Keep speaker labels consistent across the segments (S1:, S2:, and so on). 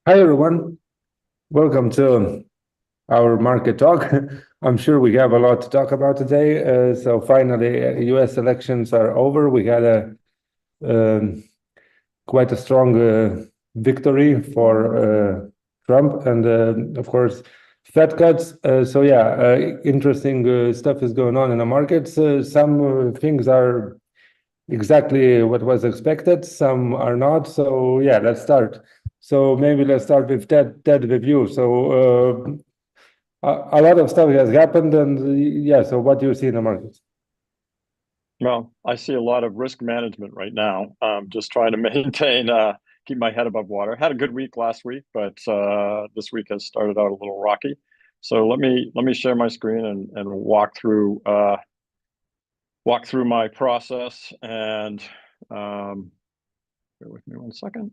S1: Hi everyone, welcome to our market talk. I'm sure we have a lot to talk about today. So finally, U.S. elections are over. We had um, quite a strong victory for Trump, and of course, Fed cuts. So yeah, interesting stuff is going on in the markets. Some things are exactly what was expected, some are not. So yeah, let's start. So maybe let's start with that review. So a lot of stuff has happened, and yeah, so what do you see in the markets?
S2: Well, I see a lot of risk management right now. Just trying to maintain, keep my head above water. Had a good week last week, but this week has started out a little rocky. So let me share my screen and walk through my process. And bear with me one second.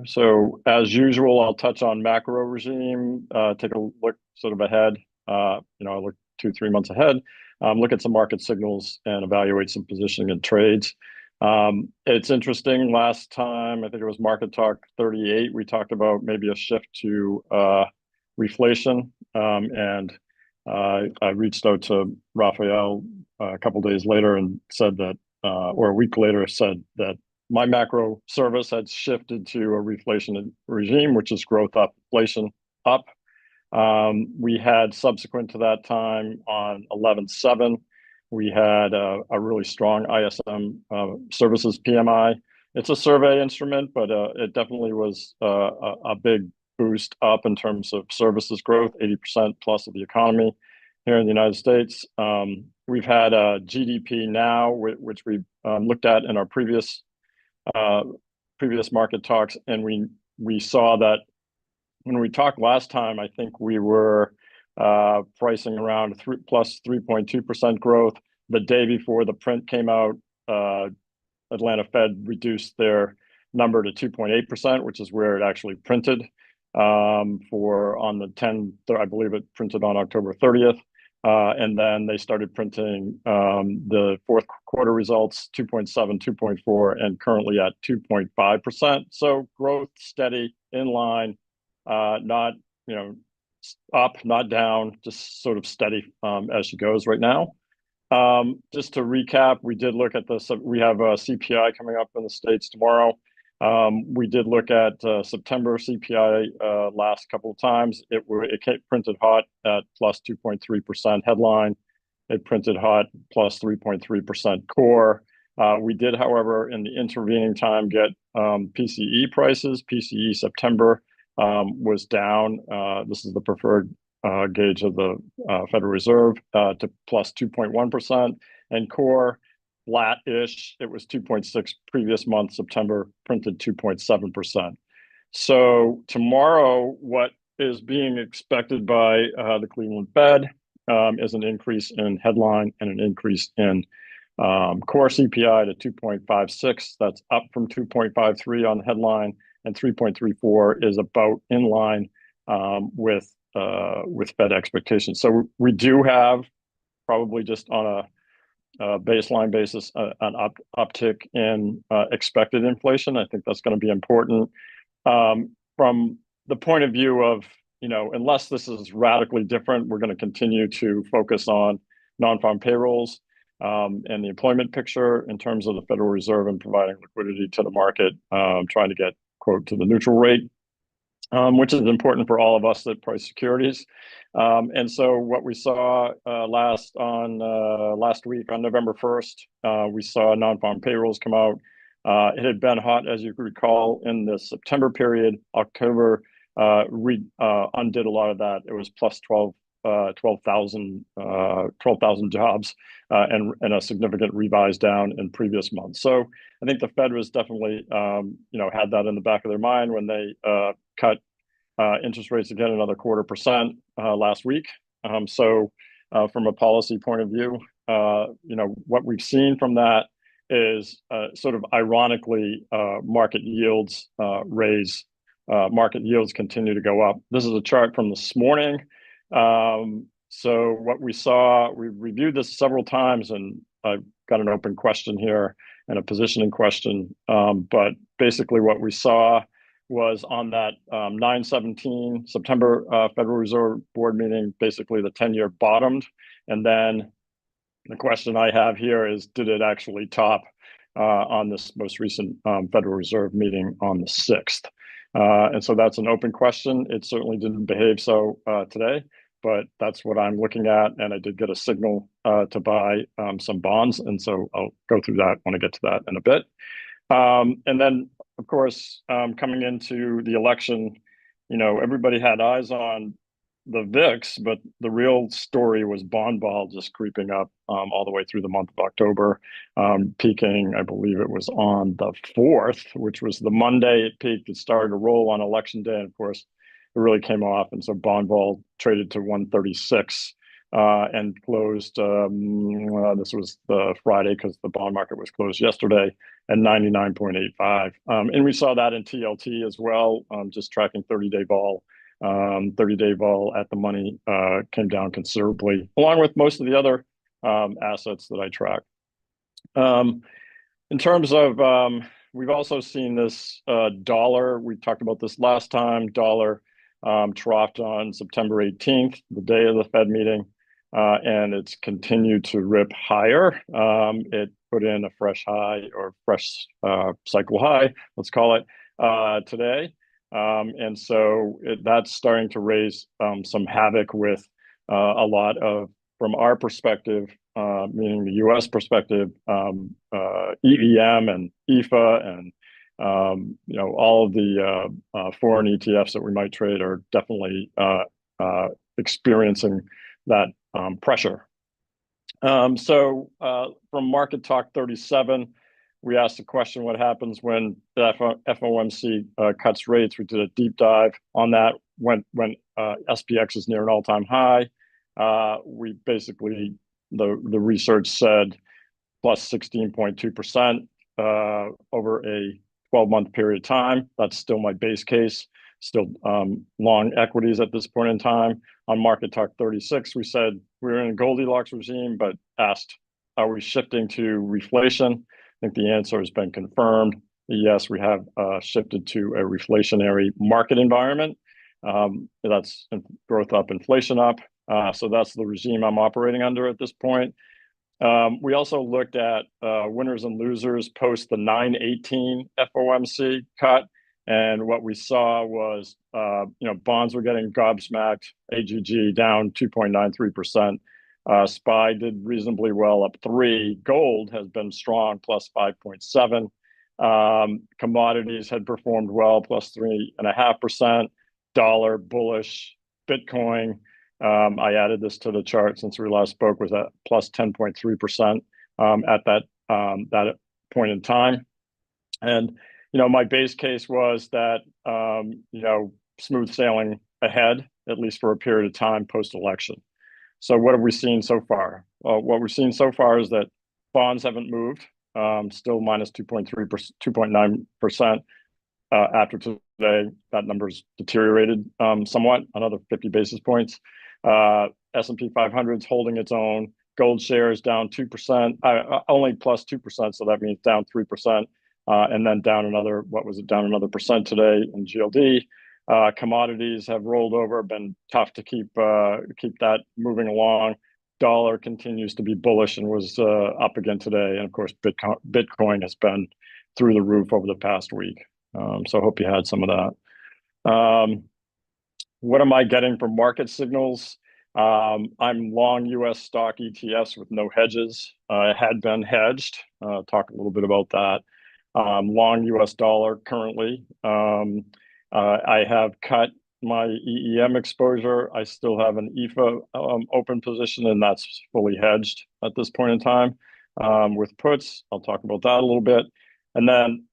S2: So as usual, I'll touch on macro regime. Take a look sort of ahead. I look 2-3 months ahead. Look at some market signals and evaluate some positioning and trades. It's interesting. Last time, I think it was Market Talk 38, we talked about maybe a shift to reflation. And I reached out to Raphael a couple days later and said that, or a week later, said that my macro service had shifted to a reflation regime, which is growth up, inflation up. We had subsequent to that time on 11/7, we had a really strong ISM services PMI. It's a survey instrument, but it definitely was a big boost up in terms of services growth, 80% plus of the economy here in the United States. We've had a GDP now, which we looked at in our previous market talks, and we saw that when we talked last time, I think we were pricing around plus 3.2% growth. The day before the print came out, Atlanta Fed reduced their number to 2.8%, which is where it actually printed for on the 10th, I believe it printed on October 30th. And then they started printing the fourth quarter results, 2.7, 2.4, and currently at 2.5%. So growth steady, in line, not up, not down, just sort of steady as she goes right now. Just to recap, we did look at this. We have a CPI coming up in the States tomorrow. We did look at September CPI last couple of times. It printed hot at plus 2.3% headline. It printed hot plus 3.3% core. We did, however, in the intervening time, get PCE prices. PCE September was down. This is the preferred gauge of the Federal Reserve to plus 2.1%, and core flat-ish. It was 2.6 previous month. September printed 2.7%. So tomorrow, what is being expected by the Cleveland Fed is an increase in headline and an increase in core CPI to 2.56. That's up from 2.53 on the headline, and 3.34 is about in line with Fed expectations. So we do have, probably just on a baseline basis, an uptick in expected inflation. I think that's going to be important from the point of view of, unless this is radically different, we're going to continue to focus on non-farm payrolls and the employment picture in terms of the Federal Reserve and providing liquidity to the market, trying to get, quote, to the neutral rate, which is important for all of us that price securities. And so what we saw last week on November 1st, we saw non-farm payrolls come out. It had been hot, as you recall, in the September period. October undid a lot of that. It was plus 12,000 jobs and a significant revise down in previous months. So I think the Fed was definitely, had that in the back of their mind when they cut interest rates again another 0.25% last week. So from a policy point of view, what we've seen from that is sort of ironically market yields raise. Market yields continue to go up. This is a chart from this morning. So what we saw, we reviewed this several times, and I've got an open question here and a positioning question. But basically what we saw was on that 9/17 September Federal Reserve Board meeting. Basically, the 10-year bottomed, and then the question I have here is, did it actually top on this most recent Federal Reserve meeting on the 6th? And so that's an open question. It certainly didn't behave so today, but that's what I'm looking at. And I did get a signal to buy some bonds. And so I'll go through that when I get to that in a bit. And then, of course, coming into the election, everybody had eyes on the VIX, but the real story was bond vol just creeping up all the way through the month of October, peaking, I believe it was on the 4th, which was the Monday it peaked. It started to roll on election day, and of course, it really came off. And so bond vol traded to 136 and closed. This was the Friday because the bond market was closed yesterday at 99.85. And we saw that in TLT as well, just tracking 30-day vol. 30-day vol at the money came down considerably, along with most of the other assets that I track. In terms of, we've also seen this dollar. We talked about this last time. Dollar troughed on September 18th, the day of the Fed meeting, and it's continued to rip higher. It put in a fresh high, or fresh cycle high, let's call it, today. And so that's starting to raise some havoc with a lot of, from our perspective, meaning the U.S. perspective, EEM and EFA and all of the foreign ETFs that we might trade are definitely experiencing that pressure. So from Market Talk 37, we asked the question, what happens when the FOMC cuts rates? We did a deep dive on that when SPX is near an all-time high. We basically, the research said plus 16.2% over a 12-month period of time. That's still my base case, still long equities at this point in time. On Market Talk 36, we said we're in a Goldilocks regime, but asked, are we shifting to reflation? I think the answer has been confirmed. Yes, we have shifted to a reflationary market environment. That's growth up, inflation up. So that's the regime I'm operating under at this point. We also looked at winners and losers post the 9/18 FOMC cut. And what we saw was, bonds were getting gobsmacked, AGG down 2.93%. SPY did reasonably well, up 3. Gold has been strong, plus 5.7. Commodities had performed well, plus 3.5%. Dollar bullish. Bitcoin, I added this to the chart since we last spoke, was at plus 10.3% at that point in time. And my base case was that smooth sailing ahead, at least for a period of time post-election. So what have we seen so far? Well, what we've seen so far is that bonds haven't moved, still minus 2.9% after today. That number's deteriorated somewhat, another 50 basis points. S&P 500's holding its own. Gold shares down 2%, only plus 2%, so that means down 3%, and then down another, down another percent today in GLD. Commodities have rolled over, been tough to keep that moving along. Dollar continues to be bullish and was up again today. And of course, Bitcoin has been through the roof over the past week. So I hope you had some of that. What am I getting from market signals? I'm long US stock ETFs with no hedges. I had been hedged. Talk a little bit about that. Long US dollar currently. I have cut my EEM exposure. I still have an EFA open position, and that's fully hedged at this point in time. With puts, I'll talk about that a little bit. And then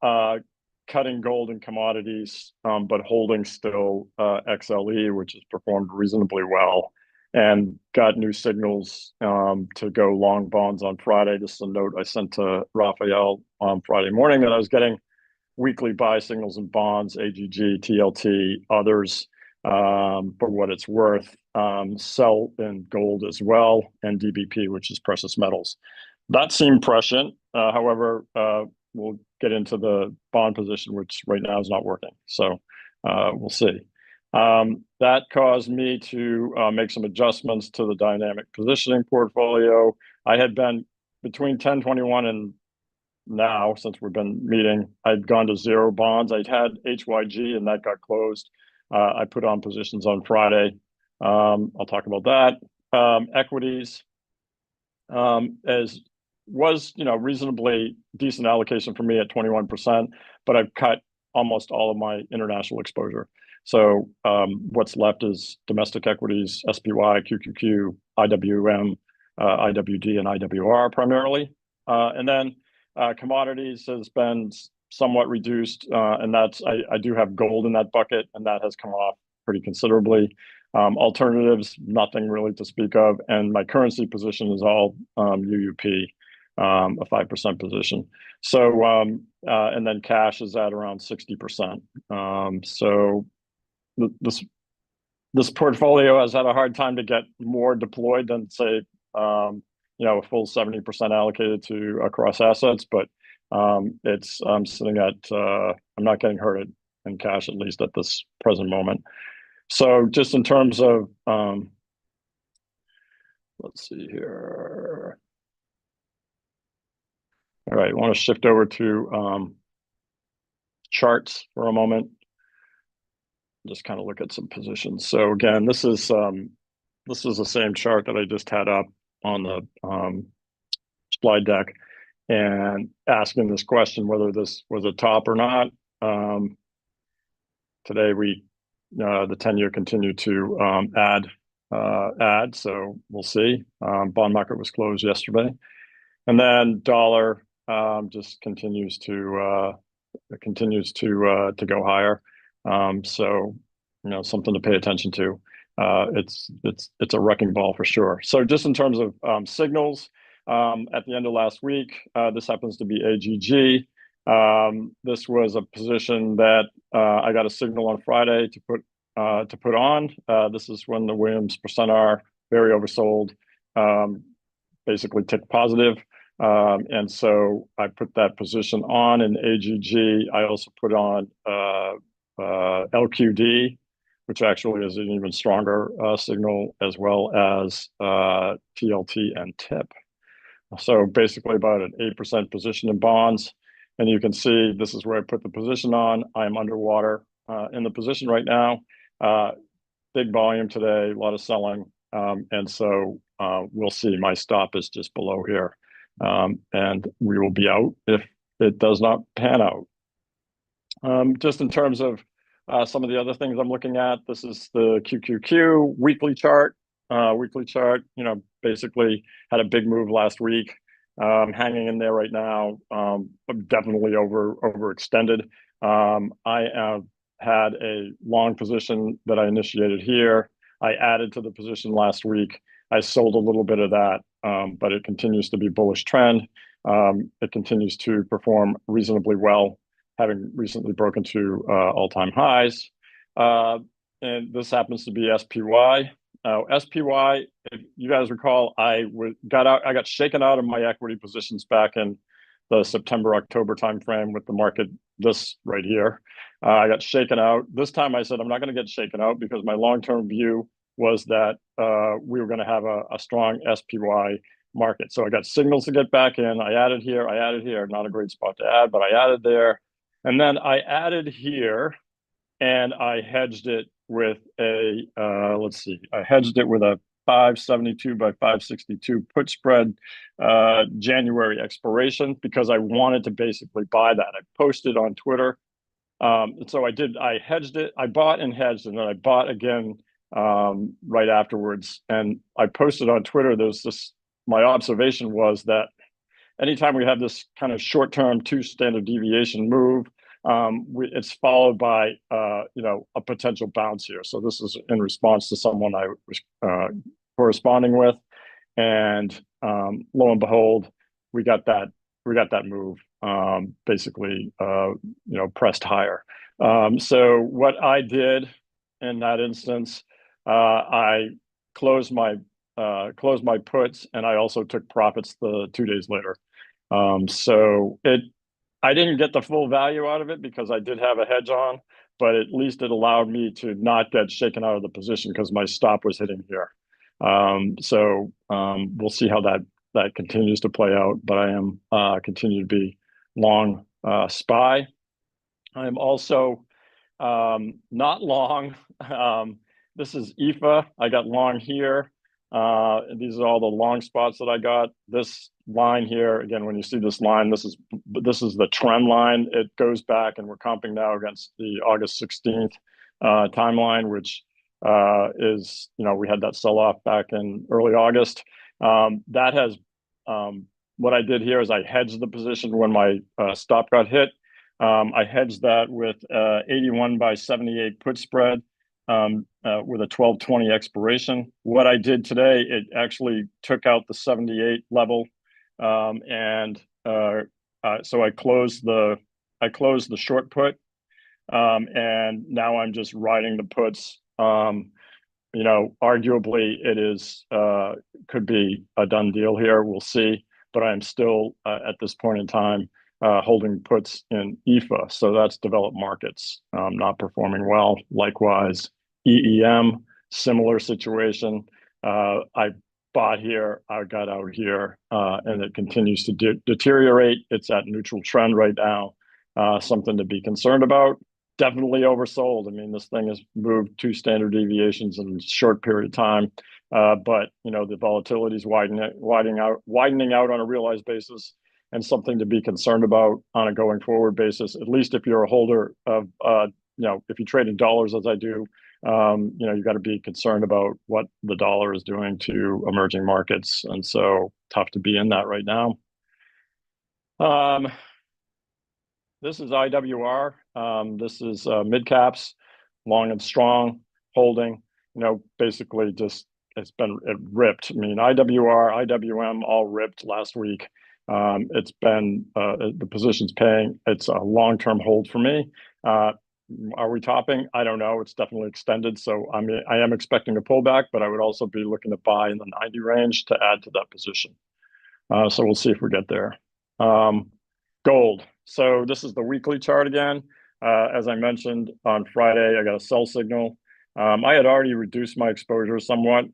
S2: cutting gold and commodities, but holding still XLE, which has performed reasonably well, and got new signals to go long bonds on Friday. This is a note I sent to Raphael on Friday morning that I was getting weekly buy signals in bonds, AGG, TLT, others, for what it's worth. Sell in gold as well, and DBP, which is precious metals. That seemed prescient. However, we'll get into the bond position, which right now is not working. So we'll see. That caused me to make some adjustments to the dynamic positioning portfolio. I had been between 10/21 and now, since we've been meeting, I'd gone to 0 bonds. I'd had HYG and that got closed. I put on positions on Friday. I'll talk about that. Equities as was, reasonably decent allocation for me at 21%, but I've cut almost all of my international exposure. So what's left is domestic equities, SPY, QQQ, IWM, IWD, and IWR primarily. And then commodities has been somewhat reduced, and I do have gold in that bucket, and that has come off pretty considerably. Alternatives, nothing really to speak of, and my currency position is all UUP, a 5% position. So and then cash is at around 60%. So this portfolio has had a hard time to get more deployed than, say, a full 70% allocated to across assets, but I'm sitting at I'm not getting hurt in cash, at least at this present moment. So just in terms of let's see here. All right, I want to shift over to charts for a moment. Just kind of look at some positions. So again, this is the same chart that I just had up on the slide deck, and asking this question whether this was a top or not. Today the 10-year continued to add, so we'll see. Bond market was closed yesterday, and then dollar just continues to go higher. So something to pay attention to. It's a wrecking ball for sure. So just in terms of signals, at the end of last week, this happens to be AGG. This was a position that I got a signal on Friday to put on. This is when the Williams %R, very oversold, basically ticked positive. And so I put that position on in AGG. I also put on LQD, which actually is an even stronger signal, as well as TLT and TIP. So basically about an 8% position in bonds. And you can see this is where I put the position on. I'm underwater in the position right now. Big volume today, a lot of selling. And so we'll see. My stop is just below here. And we will be out if it does not pan out. Just in terms of some of the other things I'm looking at, this is the QQQ weekly chart. Basically had a big move last week. Hanging in there right now, definitely overextended. I have had a long position that I initiated here. I added to the position last week. I sold a little bit of that, but it continues to be bullish trend. It continues to perform reasonably well, having recently broken to all-time highs. And this happens to be SPY. SPY, if you guys recall, I got shaken out of my equity positions back in the September-October timeframe with the market, this right here. I got shaken out. This time I said, I'm not going to get shaken out, because my long-term view was that we were going to have a strong SPY market. So I got signals to get back in. I added here. Not a great spot to add, but I added there. And then I added here, and I hedged it with a, I hedged it with a 572 by 562 put spread, January expiration, because I wanted to basically buy that. I posted on Twitter. And so I hedged it. I bought and hedged, and then I bought again right afterwards. And I posted on Twitter, my observation was that anytime we have this kind of short-term 2 standard deviation move, it's followed by a potential bounce here. So this is in response to someone I was corresponding with, and lo and behold, we got that move, basically pressed higher. So what I did in that instance, I closed my puts, and I also took profits the 2 days later. So I didn't get the full value out of it because I did have a hedge on, but at least it allowed me to not get shaken out of the position because my stop was hitting here. We'll see how that continues to play out, but I am continue to be long SPY. I'm also not long. This is EFA. I got long here. These are all the long spots that I got. This line here, again, when you see this line, this is the trend line. It goes back, and we're comping now against the August 16th timeline, which is, we had that sell-off back in early August. That has, what I did here is I hedged the position when my stop got hit. I hedged that with 81 by 78 put spread with a 12/20 expiration. What I did today, it actually took out the 78 level, so I closed the short put, and now I'm just riding the puts. Arguably it is could be a done deal here. We'll see, but I'm still at this point in time holding puts in EFA. So that's developed markets not performing well. Likewise, EEM, similar situation. I bought here, I got out here, and it continues to deteriorate. It's at neutral trend right now. Something to be concerned about. Definitely oversold. I mean, this thing has moved 2 standard deviations in a short period of time. But the volatility is widening out on a realized basis, and something to be concerned about on a going forward basis. At least if you're a holder of, if you trade in dollars as I do, you've got to be concerned about what the dollar is doing to emerging markets, and so tough to be in that right now. This is IWR. This is mid caps, long and strong, holding. Basically just it ripped. I mean, IWR, IWM all ripped last week. It's been the position's paying. It's a long-term hold for me. Are we topping? I don't know. It's definitely extended, so I am expecting a pullback, but I would also be looking to buy in the 90 range to add to that position. So we'll see if we get there. Gold. So this is the weekly chart again. As I mentioned on Friday, I got a sell signal. I had already reduced my exposure somewhat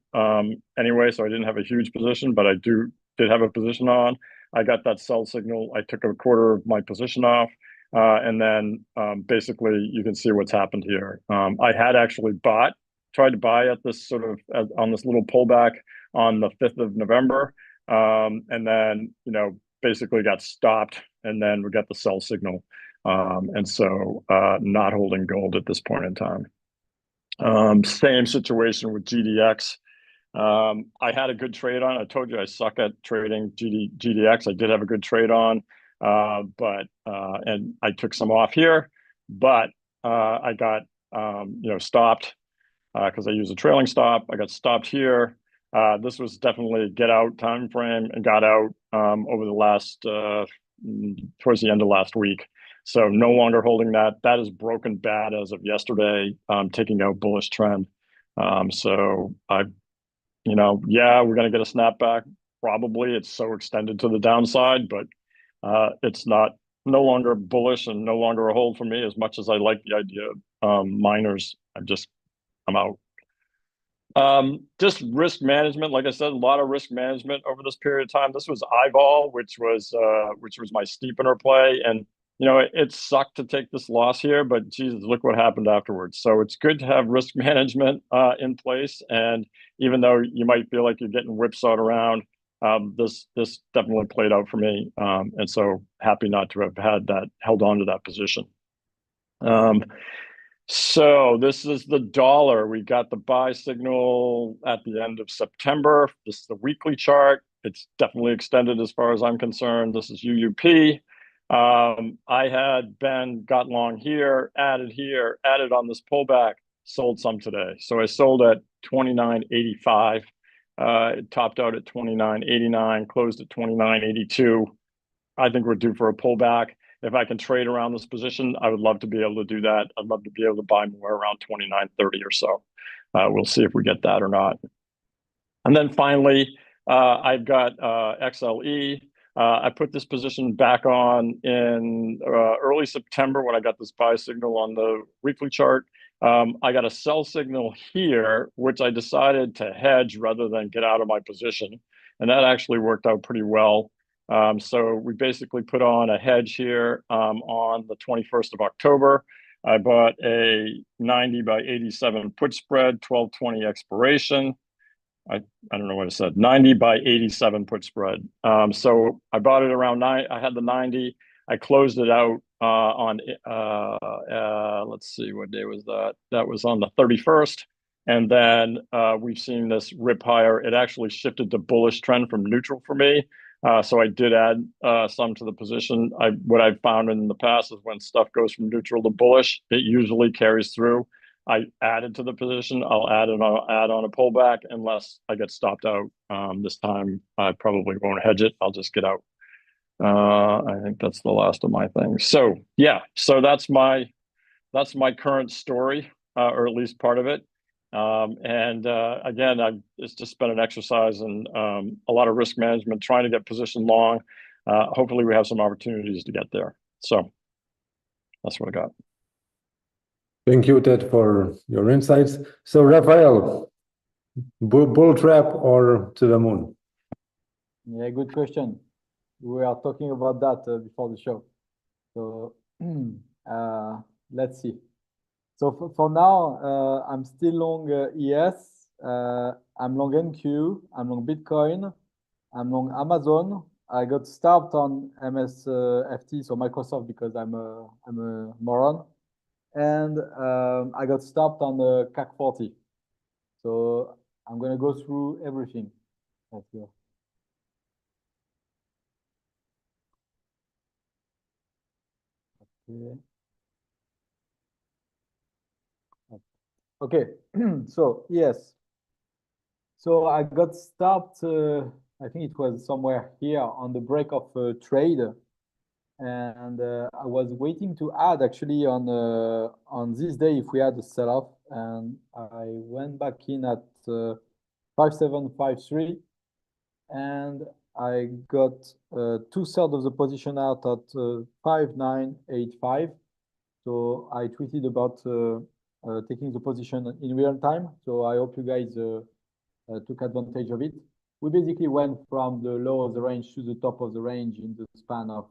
S2: anyway, so I didn't have a huge position, but I did have a position on. I got that sell signal. I took a quarter of my position off, and then basically you can see what's happened here. I had actually tried to buy at this on this little pullback on the 5th of November, and then basically got stopped, and then we got the sell signal, and so not holding gold at this point in time. Same situation with GDX. I had a good trade on. I told you I suck at trading GDX. I did have a good trade on, and I took some off here, but I got stopped because I used a trailing stop. I got stopped here. This was definitely a get out time frame, and got out over the last towards the end of last week. So no longer holding that. That is broken bad as of yesterday, taking out bullish trend. So we're going to get a snapback. Probably it's so extended to the downside, but it's no longer bullish and no longer a hold for me. As much as I like the idea of miners, I'm out. Just risk management. Like I said, a lot of risk management over this period of time. This was eyeball, which was my steepener play, and it sucked to take this loss here, but Jesus, look what happened afterwards. So it's good to have risk management in place, and even though you might feel like you're getting whipsawed around, this definitely played out for me, and so happy not to have held on to that position. So this is the dollar. We got the buy signal at the end of September. This is the weekly chart. It's definitely extended as far as I'm concerned. This is UUP. I had got long here, added on this pullback, sold some today. So I sold at 29.85. It topped out at 29.89, closed at 29.82. I think we're due for a pullback. If I can trade around this position, I would love to be able to do that. I'd love to be able to buy more around 29.30 or so. We'll see if we get that or not. And then finally, I've got XLE. I put this position back on in early September when I got this buy signal on the weekly chart. I got a sell signal here, which I decided to hedge rather than get out of my position. And that actually worked out pretty well. So we basically put on a hedge here on the 21st of October. I bought a 90 by 87 put spread, 12/20 expiration. I don't know what I said, 90 by 87 put spread. So I bought it around 9. I had the 90. I closed it out on, let's see, what day was that? That was on the 31st. And then we've seen this rip higher. It actually shifted to bullish trend from neutral for me. So I did add some to the position. What I've found in the past is when stuff goes from neutral to bullish, it usually carries through. I added to the position. I'll add on a pullback unless I get stopped out. This time I probably won't hedge it. I'll just get out. I think that's the last of my things. So yeah, so that's my current story, or at least part of it. Again, it's just been an exercise in a lot of risk management, trying to get position long. Hopefully we have some opportunities to get there. So that's what I got.
S1: Thank you, Ted, for your insights. So, Raphael, bull trap or to the moon?
S3: Yeah, good question. We are talking about that before the show. So let's see. So for now, I'm still long ES. I'm long NQ. I'm long Bitcoin. I'm long Amazon. I got stopped on MSFT, so Microsoft, because I'm a moron. And I got stopped on the CAC 40. So I'm going to go through everything. Let's go. Okay. So yes. So I got stopped, I think it was somewhere here on the break of trade. And I was waiting to add actually on this day if we had a sell-off, and I went back in at 5753, and I got 2/3 of the position out at 5985. So I tweeted about taking the position in real time. So I hope you guys took advantage of it. We basically went from the low of the range to the top of the range in the span of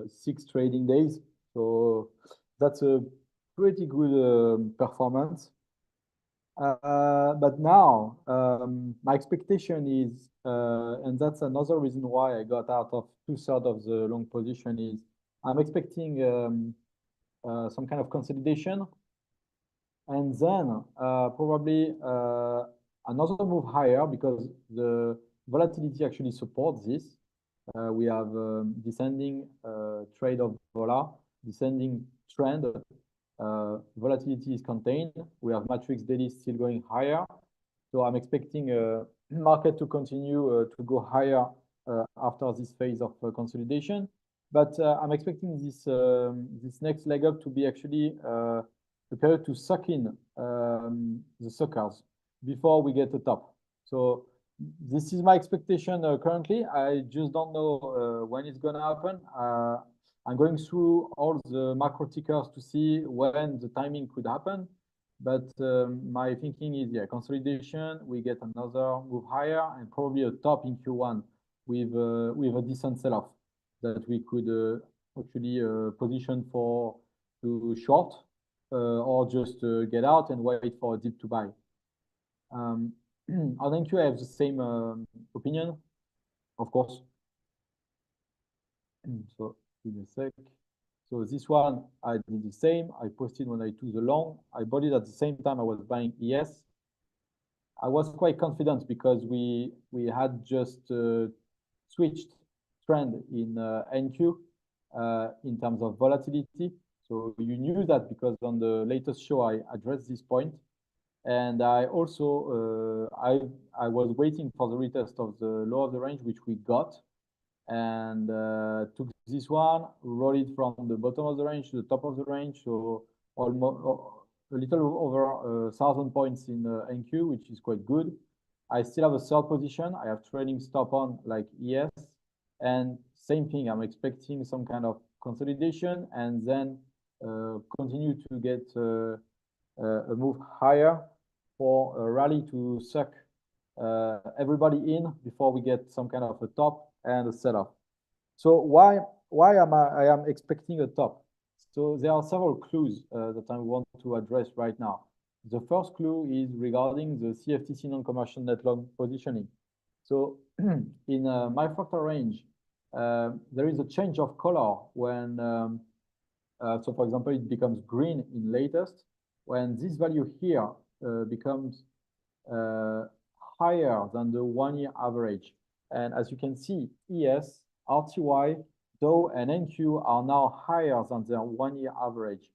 S3: 6 trading days. So that's a pretty good performance. But now my expectation is, and that's another reason why I got out of 2/3 of the long position, is I'm expecting some kind of consolidation, and then probably another move higher, because the volatility actually supports this. We have descending trade of vola, descending trend. Volatility is contained. We have matrix daily still going higher. So I'm expecting market to continue to go higher after this phase of consolidation. But I'm expecting this this next leg up to be actually prepared to suck in the suckers before we get the top. So this is my expectation currently. I just don't know when it's going to happen. I'm going through all the macro tickers to see when the timing could happen. But my thinking is, yeah, consolidation, we get another move higher, and probably a top in Q1 with a decent sell-off that we could actually position for to short or just get out and wait for a dip to buy. On NQ, I have the same opinion, of course. So give me a sec. So this one, I did the same. I posted when I took the long. I bought it at the same time I was buying ES. I was quite confident because we had just switched trend in NQ in terms of volatility. So you knew that because on the latest show I addressed this point. And I also I was waiting for the retest of the low of the range, which we got, and took this one, rolled it from the bottom of the range to the top of the range, so almost a little over 1,000 points in NQ, which is quite good. I still have a sell position. I have trading stop on like ES, and same thing. I'm expecting some kind of consolidation and then continue to get a move higher for a rally to suck everybody in before we get some kind of a top and a sell-off. So why am I am expecting a top? So there are several clues that I want to address right now. The first clue is regarding the CFTC non-commercial net long positioning. So in my fractal range, there is a change of color when, so for example, it becomes green in latest, when this value here becomes higher than the 1 year average. And as you can see, ES, RTY, Dow, and NQ are now higher than their 1 year average.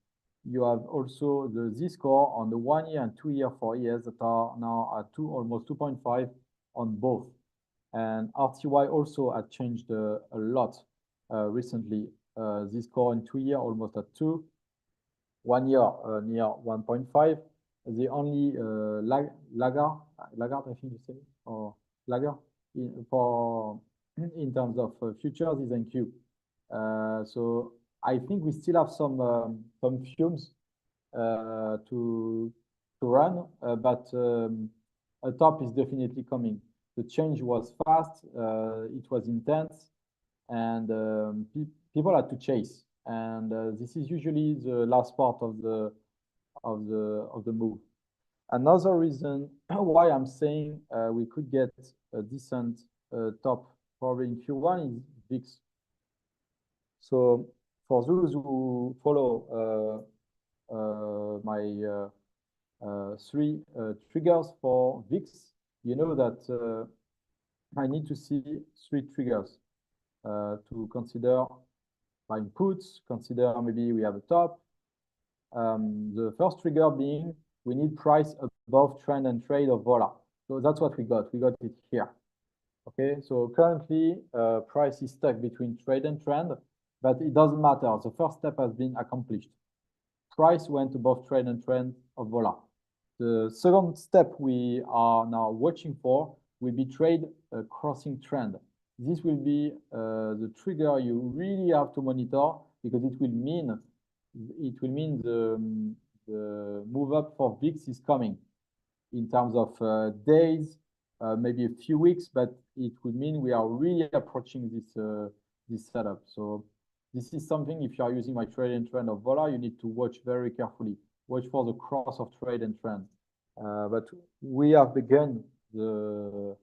S3: You have also the Z-score on the 1 year and 2 year for ES that are now at almost 2.5 on both. And RTY also had changed a lot recently. Z-score in 2 year almost at 2, 1 year near 1.5. The only laggard, I think you say, or laggard in terms of futures is NQ. So I think we still have some fumes to run, but a top is definitely coming. The change was fast, it was intense, and people had to chase. And this is usually the last part of the move. Another reason why I'm saying we could get a decent top probably in Q1 is VIX. So for those who follow my 3 triggers for VIX, you know that I need to see 3 triggers to consider buying puts, consider maybe we have a top. The first trigger being we need price above trend and trade of Vola. So that's what we got. We got it here. Okay, so currently price is stuck between trade and trend, but it doesn't matter. The first step has been accomplished. Price went above trade and trend of Vola. The second step we are now watching for will be trade crossing trend. This will be the trigger you really have to monitor because it will mean the move up for VIX is coming in terms of days, maybe a few weeks, but it would mean we are really approaching this setup. So this is something, if you are using my trade and trend of Vola, you need to watch very carefully. Watch for the cross of trade and trend. But we have begun the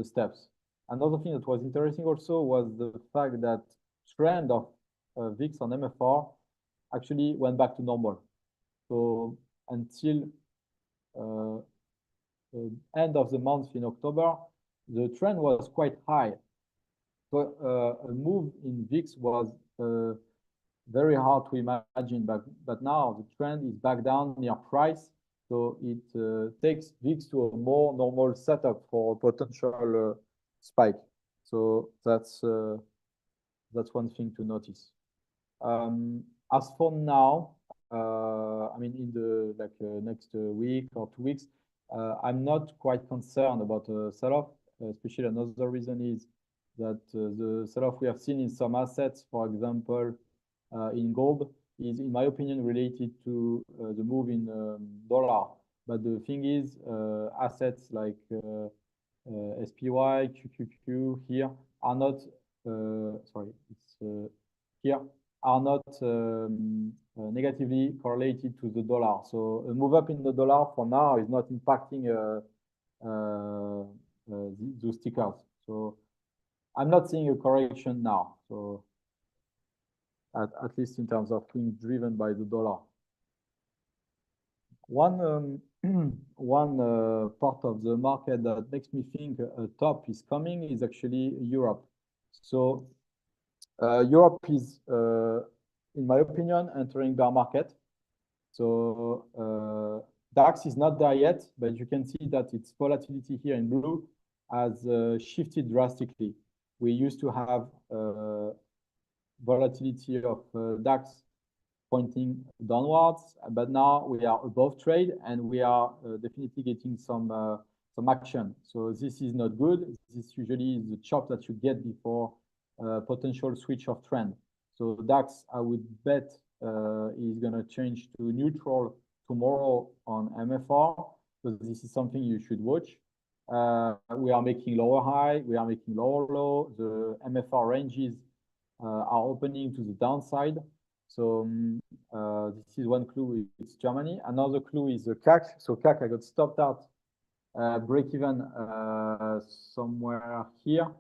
S3: steps. Another thing that was interesting also was the fact that trend of VIX on MFR actually went back to normal. So until end of the month in October, the trend was quite high. So a move in VIX was very hard to imagine, but now the trend is back down near price. So it takes VIX to a more normal setup for potential spike. So that's one thing to notice. As for now, I mean, in the next week or 2 weeks, I'm not quite concerned about a sell-off. Especially another reason is that the sell-off we have seen in some assets, for example, in gold, is, in my opinion, related to the move in dollar. But the thing is, assets like SPY, QQQ here are not, here are not negatively correlated to the dollar. So a move up in the dollar for now is not impacting those stickers. So I'm not seeing a correction now. So at least in terms of being driven by the dollar. One part of the market that makes me think a top is coming is actually Europe. So Europe is, in my opinion, entering bear market. So DAX is not there yet, but you can see that its volatility here in blue has shifted drastically. We used to have volatility of DAX pointing downwards, but now we are above trade and we are definitely getting some action. So this is not good. This usually is the chop that you get before potential switch of trend. So DAX, I would bet, is going to change to neutral tomorrow on MFR. So this is something you should watch. We are making lower high, we are making lower low. The MFR ranges are opening to the downside. So this is one clue, it's Germany. Another clue is the CAC. So CAC, I got stopped out, break even somewhere here.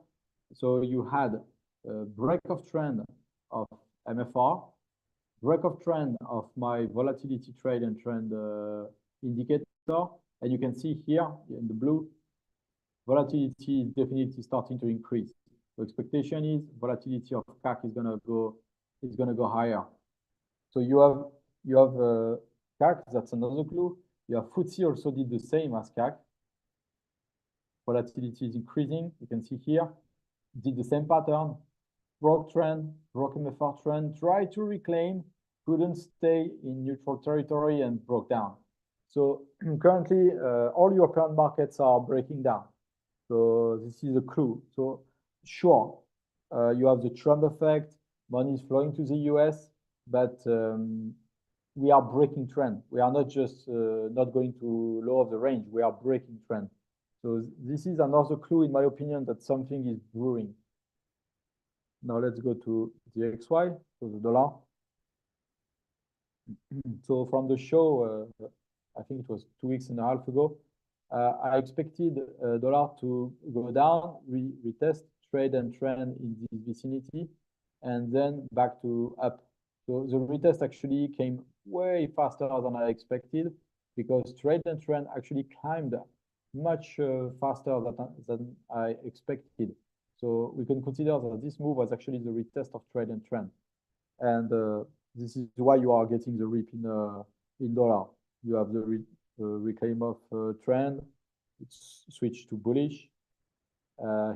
S3: So you had a break of trend of MFR, break of trend of my volatility trade and trend indicator. And you can see here in the blue, volatility is definitely starting to increase. So expectation is volatility of CAC is gonna go higher. So you have CAC, that's another clue. You have FTSE also did the same as CAC. Volatility is increasing. You can see here, did the same pattern, broke trend, broke MFR trend, tried to reclaim, couldn't stay in neutral territory and broke down. So currently, all European markets are breaking down. So this is a clue. So sure, you have the Trump effect, money is flowing to the US, but we are breaking trend. We are not just not going to low of the range, we are breaking trend. So this is another clue, in my opinion, that something is brewing. Now let's go to the XY, so the dollar. So from the show, I think it was 2.5 weeks ago, I expected dollar to go down, retest trade and trend in this vicinity, and then back to up. So the retest actually came way faster than I expected, because trade and trend actually climbed much faster than I expected. So we can consider that this move was actually the retest of trade and trend. And this is why you are getting the rip in dollar. You have the reclaim of trend, it's switched to bullish.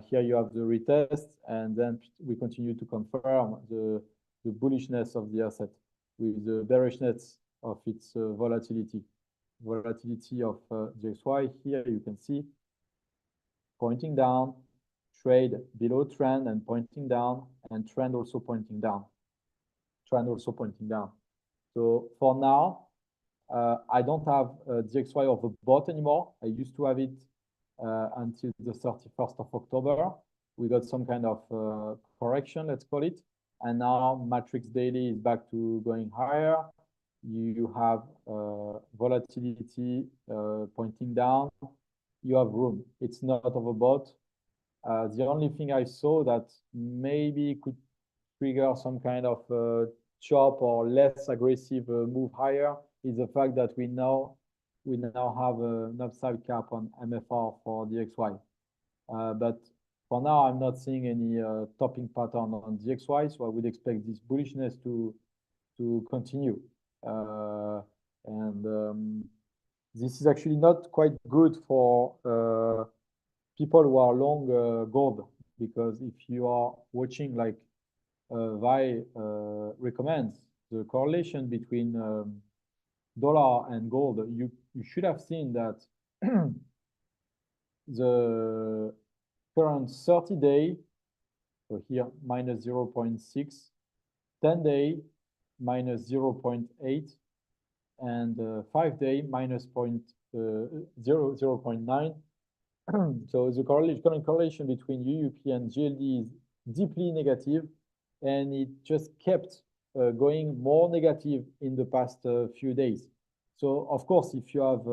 S3: Here you have the retest, and then we continue to confirm the bullishness of the asset with the bearishness of its volatility. Volatility of GXY here you can see pointing down, trade below trend and pointing down, and trend also pointing down. Trend also pointing down. So for now, I don't have GXY of the bot anymore. I used to have it until the 31st of October. We got some kind of correction, let's call it. And now Matrix Daily is back to going higher. You have volatility pointing down. You have room. It's not overbought. The only thing I saw that maybe could trigger some kind of chop or less aggressive move higher is the fact that we now have an upside cap on MFR for DXY. But for now, I'm not seeing any topping pattern on DXY, so I would expect this bullishness to continue. This is actually not quite good for people who are long gold, because if you are watching like Vi recommends, the correlation between dollar and gold, you should have seen that the current 30-day, so here minus 0.6, 10-day minus 0.8, and 5-day minus 0.9. So the current correlation between UUP and GLD is deeply negative, and it just kept going more negative in the past few days. So of course, if you have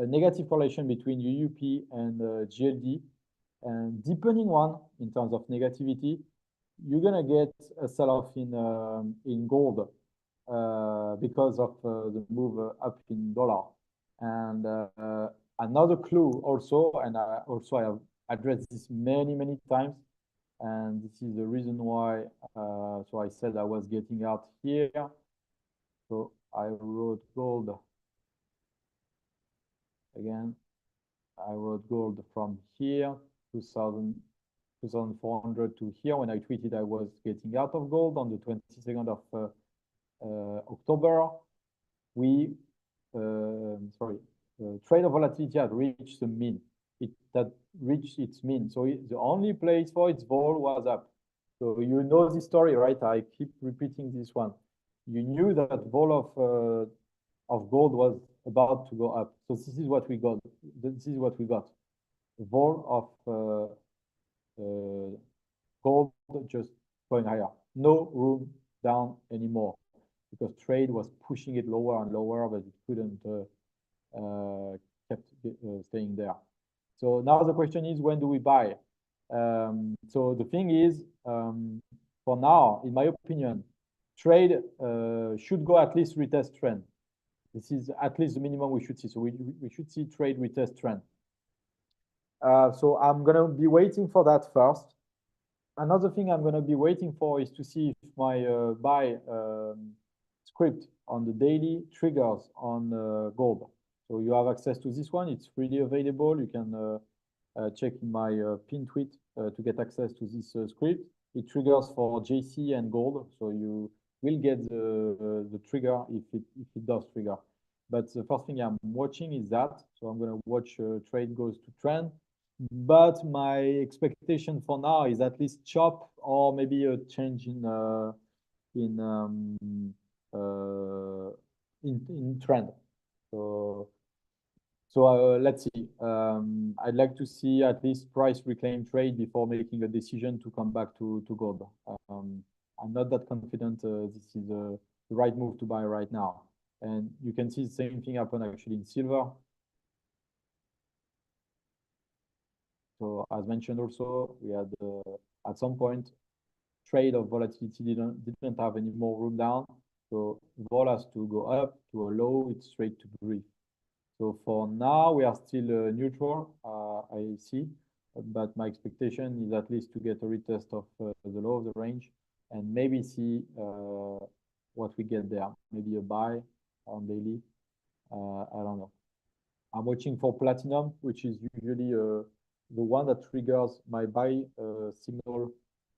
S3: a negative correlation between UUP and GLD, and deepening one in terms of negativity, you're gonna get a sell-off in gold because of the move up in dollar. And another clue also, and I have addressed this many times, and this is the reason why so I said I was getting out here. So I wrote gold again. I wrote gold from here, 2,400 to here. When I tweeted, I was getting out of gold on the 22nd of October. trade of volatility had reached the mean. It had reached its mean. So the only place for its vol was up. So you know this story, right? I keep repeating this one. You knew that vol of gold was about to go up. So this is what we got. This is what we got. Vol of gold just going higher. No room down anymore because trade was pushing it lower and lower, but it couldn't kept staying there. So now the question is, when do we buy? So the thing is, for now, in my opinion, trade should go at least retest trend. This is at least the minimum we should see. So we should see trade retest trend. So I'm going to be waiting for that first. Another thing I'm going to be waiting for is to see if my buy script on the daily triggers on gold. So you have access to this one. It's freely available. You can check in my pin tweet to get access to this script. It triggers for JC and gold. So you will get the trigger if it does trigger. But the first thing I'm watching is that. So I'm going to watch trade goes to trend. But my expectation for now is at least chop or maybe a change in trend. So let's see. I'd like to see at least price reclaim trade before making a decision to come back to gold. I'm not that confident this is the right move to buy right now. And you can see the same thing happen actually in silver. So as mentioned also, we had at some point trade of volatility didn't have any more room down. So vol has to go up to a low, it's straight to brief. So for now, we are still neutral, I see, but my expectation is at least to get a retest of the low of the range and maybe see what we get there. Maybe a buy on daily, I don't know. I'm watching for platinum, which is usually the one that triggers my buy signal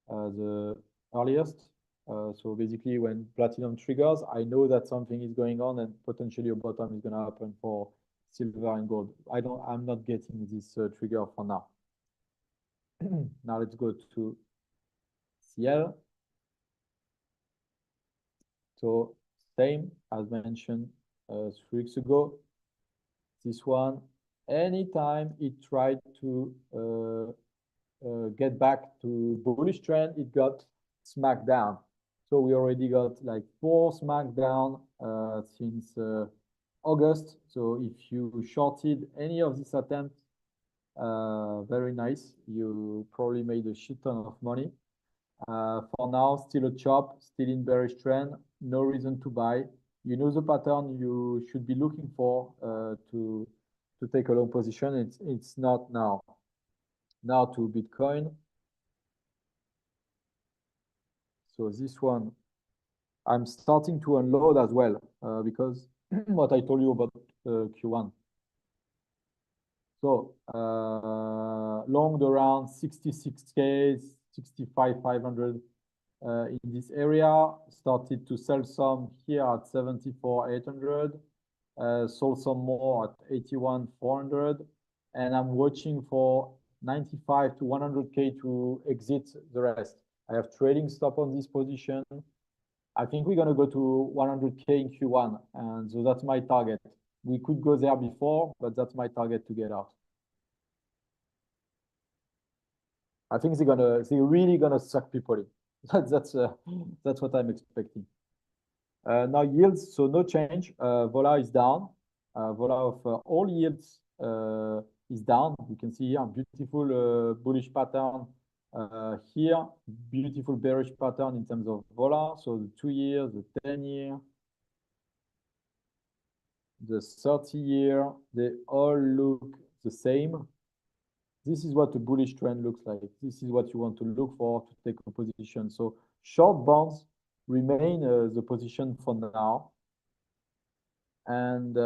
S3: the earliest. So basically when platinum triggers, I know that something is going on and potentially a bottom is going to happen for silver and gold. I'm not getting this trigger for now. Now let's go to CL. So same as mentioned 3 weeks ago. This one, anytime it tried to get back to bullish trend, it got smacked down. So we already got like 4 smackdown since August. So if you shorted any of these attempts, very nice. You probably made a shit ton of money. For now, still a chop, still in bearish trend, no reason to buy. You know the pattern you should be looking for to take a long position. It's not now. Now to Bitcoin. So this one, I'm starting to unload as well because what I told you about Q1. So longed around 66K, 65,500 in this area. Started to sell some here at 74,800. Sold some more at 81,400. And I'm watching for 95 to 100K to exit the rest. I have trading stop on this position. I think we're going to go to 100K in Q1. And so that's my target. We could go there before, but that's my target to get out. I think they're really gonna suck people in. That's what I'm expecting. Now yields, so no change. Vola is down. Vola of all yields is down. You can see here beautiful bullish pattern here, beautiful bearish pattern in terms of Vola. So the 2 years, the 10-year, the 30-year, they all look the same. This is what a bullish trend looks like. This is what you want to look for to take a position. So short bonds remain the position for now. And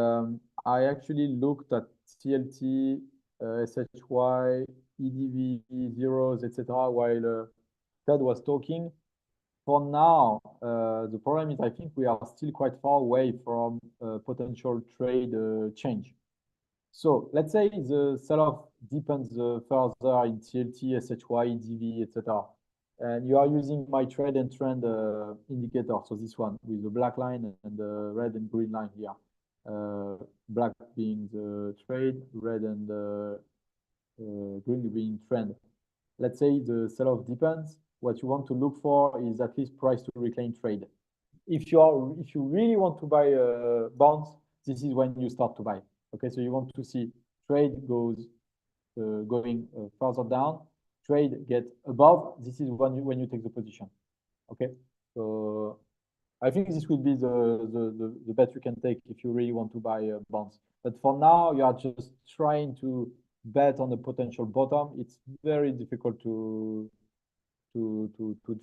S3: I actually looked at CLT, SHY, EDV, zeros, etc. while Ted was talking. For now, the problem is I think we are still quite far away from potential trade change. So let's say the sell-off deepens further in TLT, SHY, DV, etc. And you are using my trade and trend indicator. So this one with the black line and the red and green line here. Black being the trade, red and green being trend. Let's say the sell-off deepens. What you want to look for is at least price to reclaim trade. If you really want to buy bonds, this is when you start to buy. Okay, so you want to see trade goes going further down, trade get above. This is when you take the position. Okay, so I think this will be the bet you can take if you really want to buy bonds. But for now, you are just trying to bet on the potential bottom. It's very difficult to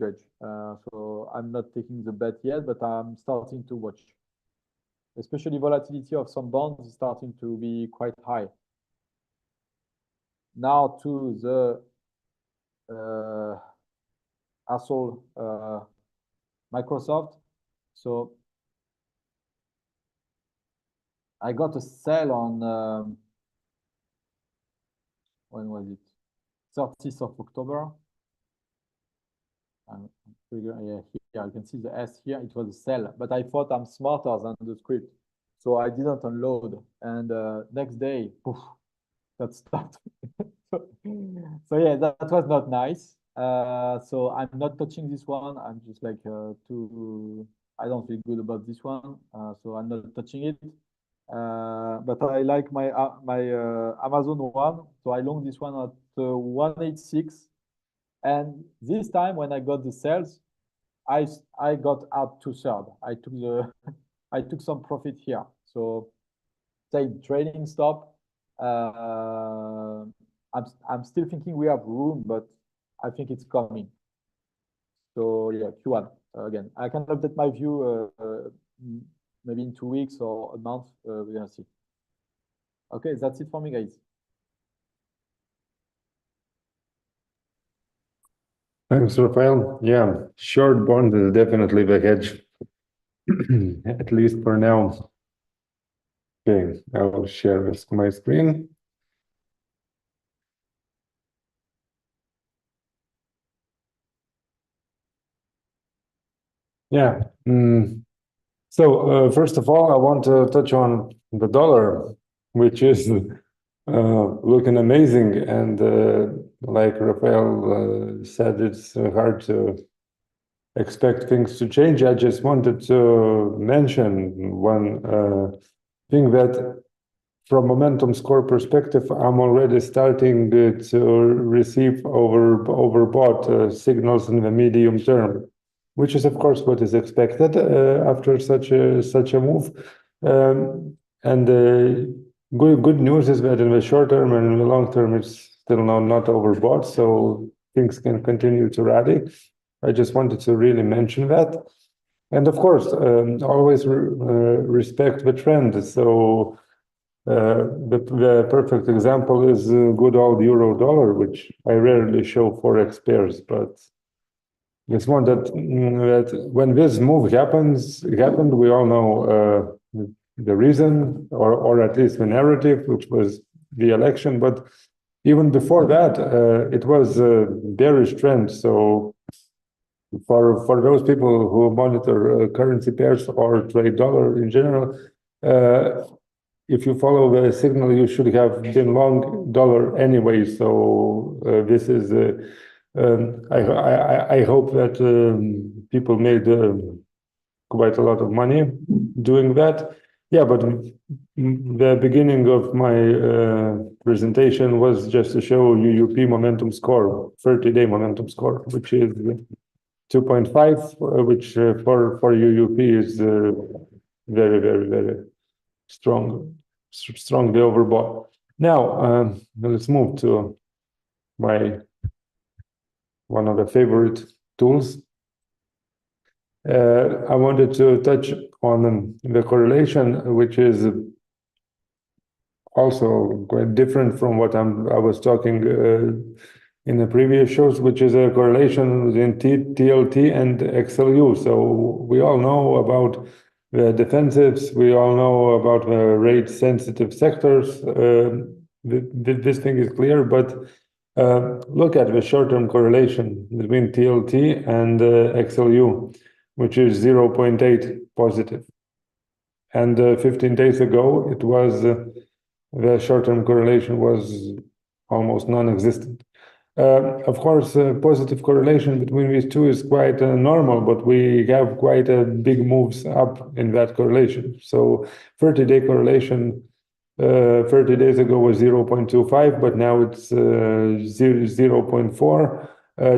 S3: judge. So I'm not taking the bet yet, but I'm starting to watch. Especially volatility of some bonds is starting to be quite high. Now to the asshole Microsoft. So I got a sell on when was it? 30th of October. Yeah, here you can see the S here. It was a sell, but I thought I'm smarter than the script, so I didn't unload. And next day, poof, that stopped. So yeah, that was not nice. So I'm not touching this one. I'm just like I don't feel good about this one, so I'm not touching it. But I like my Amazon one, so I long this one at 186. And this time when I got the sales, I got out 2/3. I took some profit here. So say trading stop. I'm still thinking we have room, but I think it's coming. So yeah, Q1 again. I can update my view maybe in 2 weeks or a month. We're gonna see. Okay, that's it for me, guys.
S1: Thanks, Raphael. Yeah, short bond is definitely the hedge, at least for now. Okay, I'll share my screen. Yeah. So first of all, I want to touch on the dollar, which is looking amazing. And like Raphael said, it's hard to expect things to change. I just wanted to mention one thing that from momentum score perspective, I'm already starting to receive overbought signals in the medium term, which is of course what is expected after such a move. And good news is that in the short term and in the long term, it's still not overbought, so things can continue to rally. I just wanted to really mention that. And of course, always respect the trend. So the perfect example is good old euro dollar, which I rarely show forex pairs, but it's one that when this move happened, we all know the reason, or at least the narrative, which was the election. But even before that, it was a bearish trend. So for those people who monitor currency pairs or trade dollar in general, if you follow the signal, you should have been long dollar anyway. So this is. I hope that people made quite a lot of money doing that. Yeah, but the beginning of my presentation was just to show UUP momentum score, 30-day momentum score, which is 2.5, which for UUP is very, very, very strongly overbought. Now, let's move to one of the favorite tools. I wanted to touch on the correlation, which is also quite different from what I was talking in the previous shows, which is a correlation between TLT and XLU. So we all know about the defensives. We all know about the rate-sensitive sectors. This thing is clear, but look at the short-term correlation between TLT and XLU, which is 0.8 positive. And 15 days ago, it was the short-term correlation was almost non-existent. Of course, positive correlation between these two is quite normal, but we have quite a big moves up in that correlation. So 30-day correlation 30 days ago was 0.25, but now it's 0.4.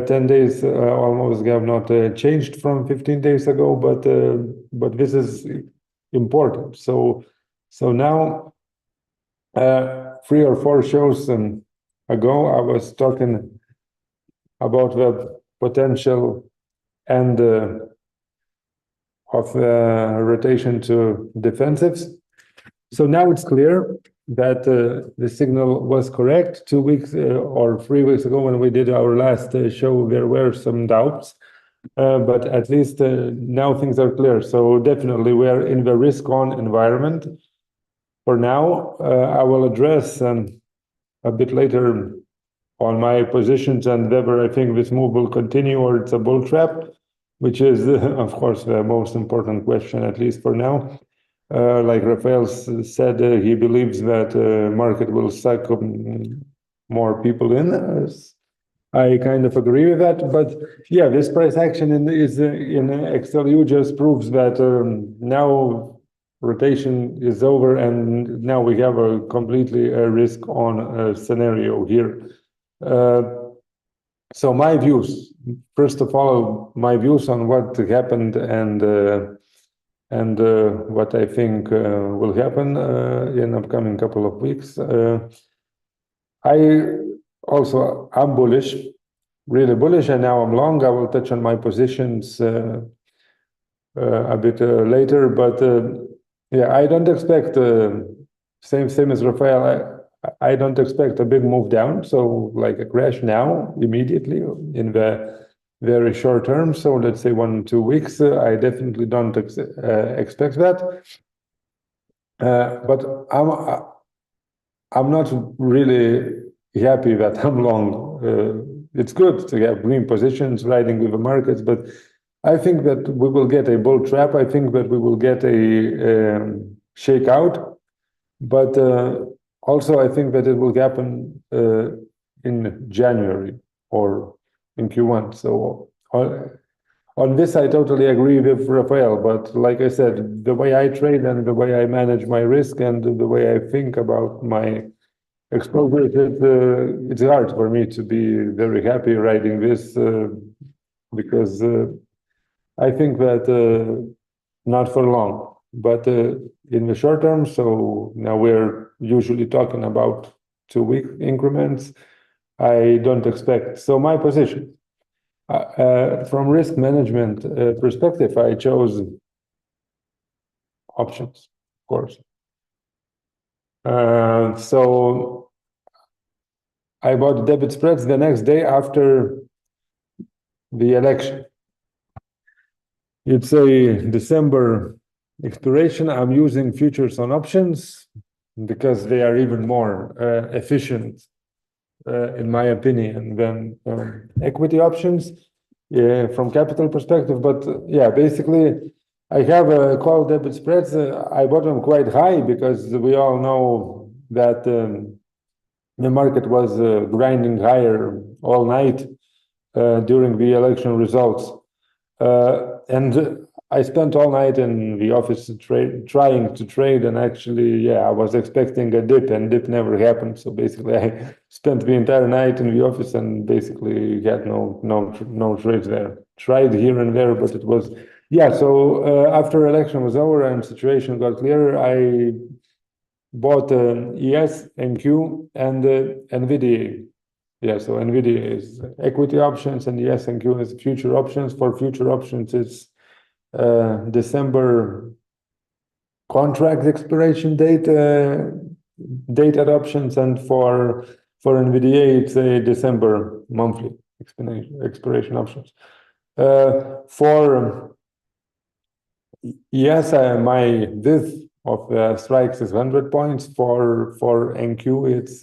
S1: 10 days almost have not changed from 15 days ago, but this is important. So now 3 or 4 shows ago, I was talking about the potential end of rotation to defensives. So now it's clear that the signal was correct. 2 weeks or 3 weeks ago when we did our last show, there were some doubts, but at least now things are clear. So definitely we're in the risk-on environment. For now, I will address a bit later on my positions and whether I think this move will continue or it's a bull trap, which is, of course, the most important question, at least for now. Like Raphael said, he believes that market will suck more people in. I kind of agree with that, but yeah, this price action in XLU just proves that now rotation is over and now we have a completely risk-on scenario here. So my views, first of all, my views on what happened and what I think will happen in upcoming couple of weeks. I'm bullish, really bullish, and now I'm long. I will touch on my positions a bit later, but yeah, I don't expect same as Raphael. I don't expect a big move down, so like a crash now immediately in the very short term. So let's say 1-2 weeks. I definitely don't expect that. But I'm not really happy that I'm long. It's good to have green positions riding with the markets, but I think that we will get a bull trap. I think that we will get a shakeout, but also I think that it will happen in January or in Q1. So on this, I totally agree with Raphael. But like I said, the way I trade and the way I manage my risk and the way I think about my exposure, it's hard for me to be very happy riding this because I think that not for long, but in the short term. So now we're usually talking about 2-week increments. I don't expect. So my position from risk management perspective, I chose options, of course. So I bought debit spreads the next day after the election. It's a December expiration. I'm using futures on options because they are even more efficient, in my opinion, than equity options from capital perspective. But yeah, basically, I have call debit spreads. I bought them quite high because we all know that the market was grinding higher all night during the election results. And I spent all night in the office trying to trade, and actually, yeah, I was expecting a dip, and dip never happened. So basically, I spent the entire night in the office and basically had no trades there. Tried here and there, but it was yeah. So after election was over and situation got clearer, I bought ES, NQ, and NVIDIA. Yeah, so NVIDIA is equity options and ES and Q is future options. For future options, it's December contract expiration date, dated options, and for NVIDIA, it's a December monthly expiration options. For Yes, my width of strikes is 100 points. For NQ, it's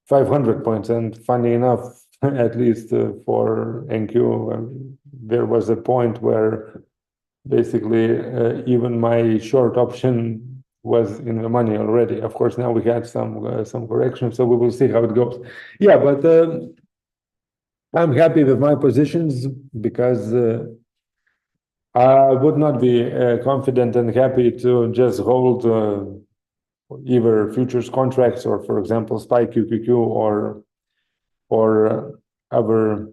S1: 500 points. And funny enough, at least for NQ, there was a point where basically even my short option was in the money already. Of course, now we had some correction, so we will see how it goes. Yeah, but I'm happy with my positions because I would not be confident and happy to just hold either futures contracts or, for example, SPY QQQ or other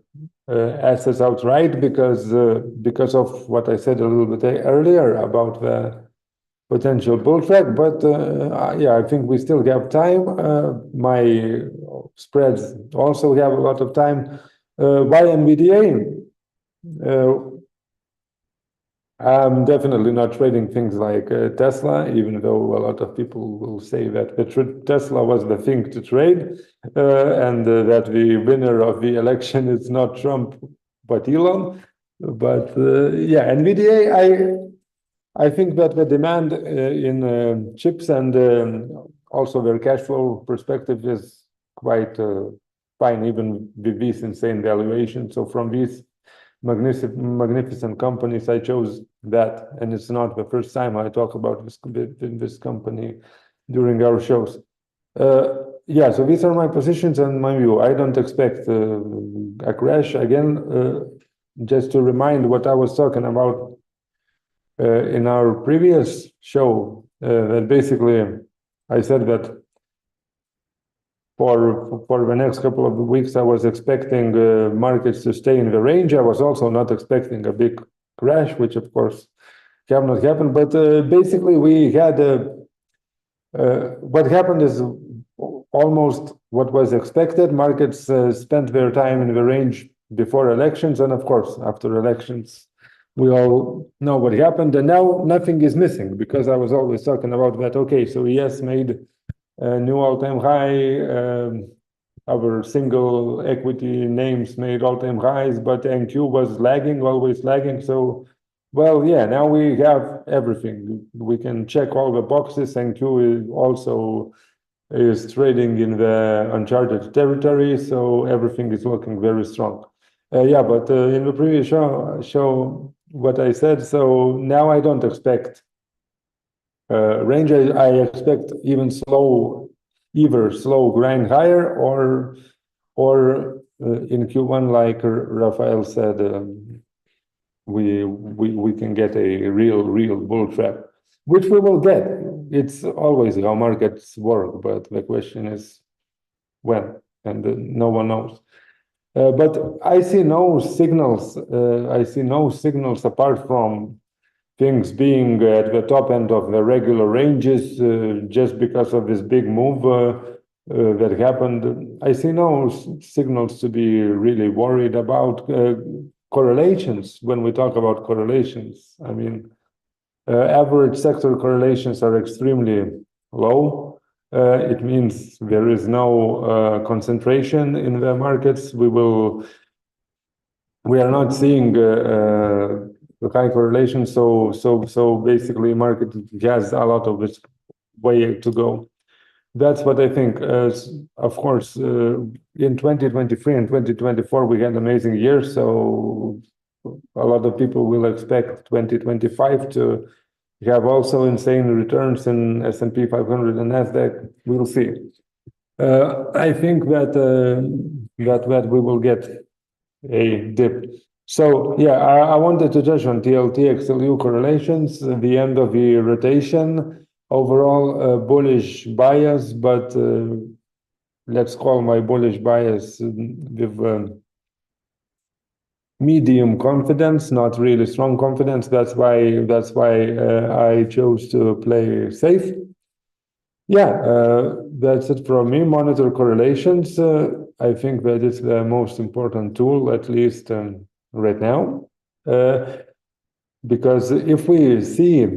S1: assets outright because of what I said a little bit earlier about the potential bull track. But yeah, I think we still have time. My spreads also have a lot of time. Why NVDA? I'm definitely not trading things like Tesla, even though a lot of people will say that Tesla was the thing to trade, and that the winner of the election is not Trump, but Elon. But yeah, NVDA, I think that the demand in chips and also their cash flow perspective is quite fine, even with this insane valuation. So from these magnificent companies, I chose that, and it's not the first time I talk about this company during our shows. Yeah, so these are my positions and my view. I don't expect a crash again. Just to remind what I was talking about in our previous show, that basically I said that for the next couple of weeks, I was expecting markets to stay in the range. I was also not expecting a big crash, which of course have not happened. But basically, we had what happened is almost what was expected. Markets spent their time in the range before elections, and of course, after elections, we all know what happened. And now nothing is missing because I was always talking about that. Okay, so ES made new all-time high. Our single equity names made all-time highs, but NQ was lagging, always lagging. So, well, yeah, now we have everything. We can check all the boxes. NQ is also trading in the uncharted territory, so everything is looking very strong. Yeah, but in the previous show what I said. So now I don't expect range. I expect even either slow grind higher or in Q1, like Raphael said, we can get a real bull trap, which we will get. It's always how markets work, but the question is when, and no one knows. But I see no signals. I see no signals apart from things being at the top end of the regular ranges just because of this big move that happened. I see no signals to be really worried about. Correlations, when we talk about correlations, I mean, average sector correlations are extremely low. It means there is no concentration in the markets. We are not seeing high correlation, so basically market has a lot of this way to go. That's what I think. Of course, in 2023 and 2024 we had amazing years, so a lot of people will expect 2025 to have also insane returns in S&P 500 and Nasdaq. We'll see. I think that that we will get a dip. So yeah, I wanted to touch on TLT XLU correlations, the end of the rotation, overall bullish bias, but let's call my bullish bias with medium confidence, not really strong confidence. That's why I chose to play safe. Yeah, that's it from me. Monitor correlations. I think that is the most important tool, at least right now, because if we see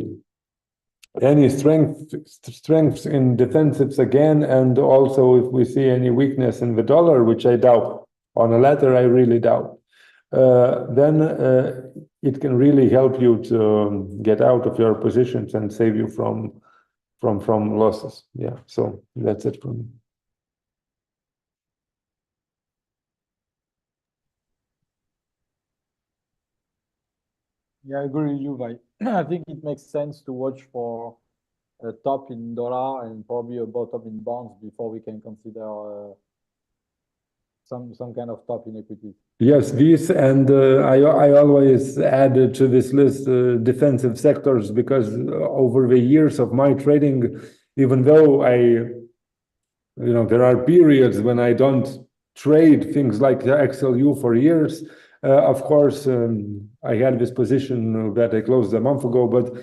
S1: any strengths in defensives again, and also if we see any weakness in the dollar, which I doubt, on the latter I really doubt, then it can really help you to get out of your positions and save you from losses. Yeah, so that's it for me.
S3: Yeah, I agree with you, Vi. I think it makes sense to watch for a top in dollar and probably a bottom in bonds before we can consider some kind of top in equities.
S1: Yes, these, and I always add to this list defensive sectors, because over the years of my trading, even though there are periods when I don't trade things like XLU for years. Of course, I had this position that I closed a month ago, but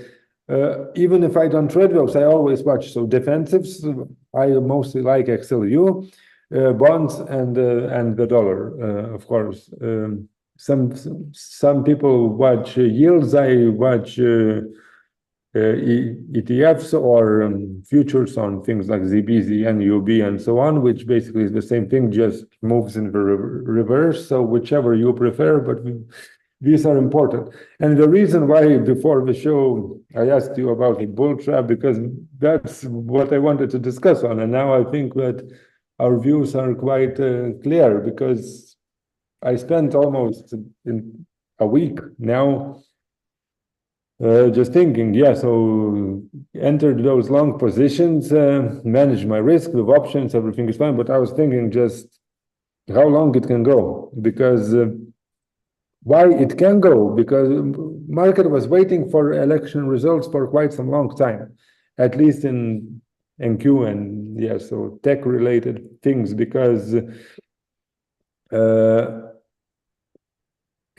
S1: even if I don't trade those, I always watch. So defensives, I mostly like XLU, bonds, and the dollar, of course. Some people watch yields. I watch ETFs or futures on things like ZB, ZN, UB, and so on, which basically is the same thing, just moves in the reverse. So whichever you prefer, but these are important. And the reason why before the show I asked you about the bull trap, because that's what I wanted to discuss on. And now I think that our views are quite clear, because I spent almost in a week now just thinking, yeah, so entered those long positions, managed my risk with options, everything is fine. But I was thinking just how long it can go, because why it can go, because market was waiting for election results for quite some long time, at least in NQ and yeah, so tech related things, because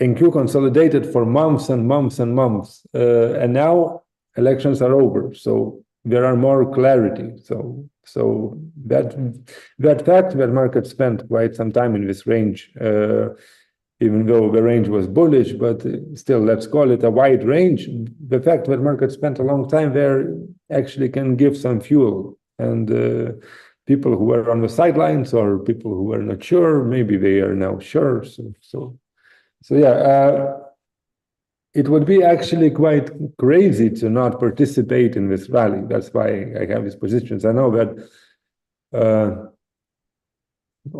S1: NQ consolidated for months and months and months, and now elections are over, so there are more clarity. So that fact that market spent quite some time in this range, even though the range was bullish, but still, let's call it a wide range. The fact that market spent a long time there actually can give some fuel, and people who were on the sidelines or people who were not sure, maybe they are now sure. So yeah, it would be actually quite crazy to not participate in this rally. That's why I have these positions. I know that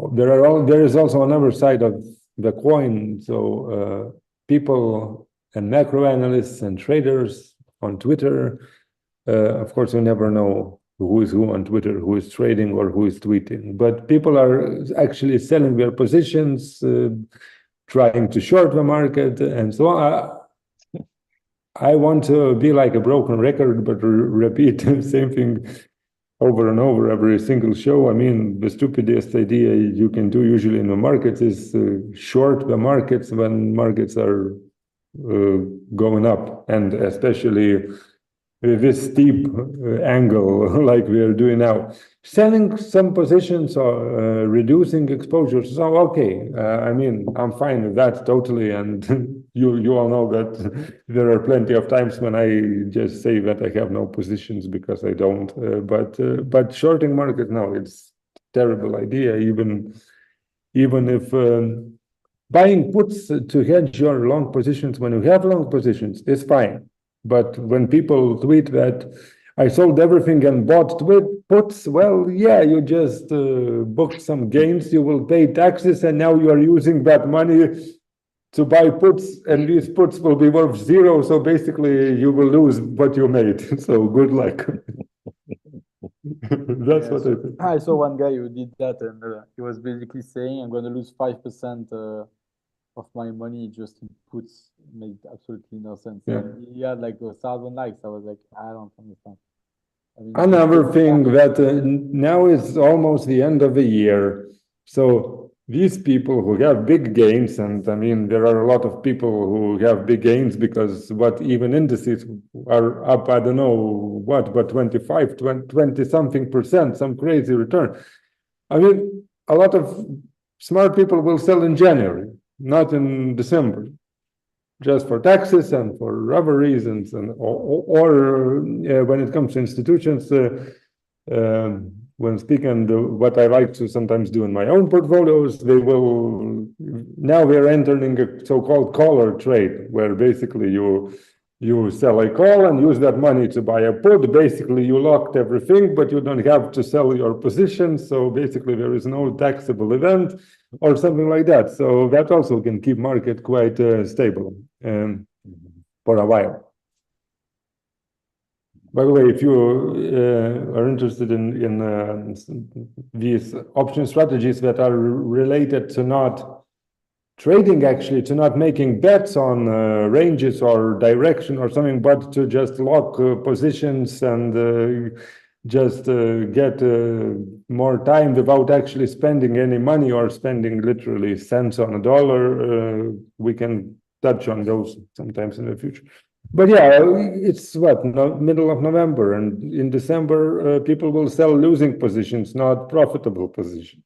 S1: there is also another side of the coin. So people and macro analysts and traders on Twitter, of course, we never know who is who on Twitter, who is trading or who is tweeting. But people are actually selling their positions, trying to short the market, and so on. I want to be like a broken record, but repeat the same thing over and over every single show. I mean, the stupidest idea you can do usually in the markets is short the markets when markets are going up, and especially this steep angle like we are doing now. Selling some positions or reducing exposures. So okay, I mean, I'm fine with that totally. And you all know that there are plenty of times when I just say that I have no positions because I don't. But shorting market, no, it's terrible idea. Even if buying puts to hedge your long positions when you have long positions is fine. But when people tweet that I sold everything and bought puts, well, yeah, you just booked some gains, you will pay taxes, and now you are using that money to buy puts, and these puts will be worth zero. So basically, you will lose what you made. So good luck. That's what I think.
S3: I saw one guy who did that, and he was basically saying, I'm going to lose 5% of my money just in puts. Made absolutely no sense.
S1: Yeah.
S3: He had like 1,000 likes. I was like, I don't understand. I mean,
S1: another thing that now is almost the end of the year. So these people who have big gains, and I mean, there are a lot of people who have big gains because what even indices are up, I don't know what, but 25, 20 something percent, some crazy return. I mean, a lot of smart people will sell in January, not in December, just for taxes and for other reasons, and or when it comes to institutions, when speaking, what I like to sometimes do in my own portfolios, now we're entering a so-called collar trade, where basically you sell a call and use that money to buy a put. Basically, you locked everything, but you don't have to sell your position. So basically, there is no taxable event or something like that. So that also can keep market quite stable for a while. By the way, if you are interested in these option strategies that are related to not trading, actually, to not making bets on ranges or direction or something, but to just lock positions and just get more time without actually spending any money or spending literally cents on a dollar, we can touch on those sometimes in the future. But yeah, it's middle of November, and in December, people will sell losing positions, not profitable positions.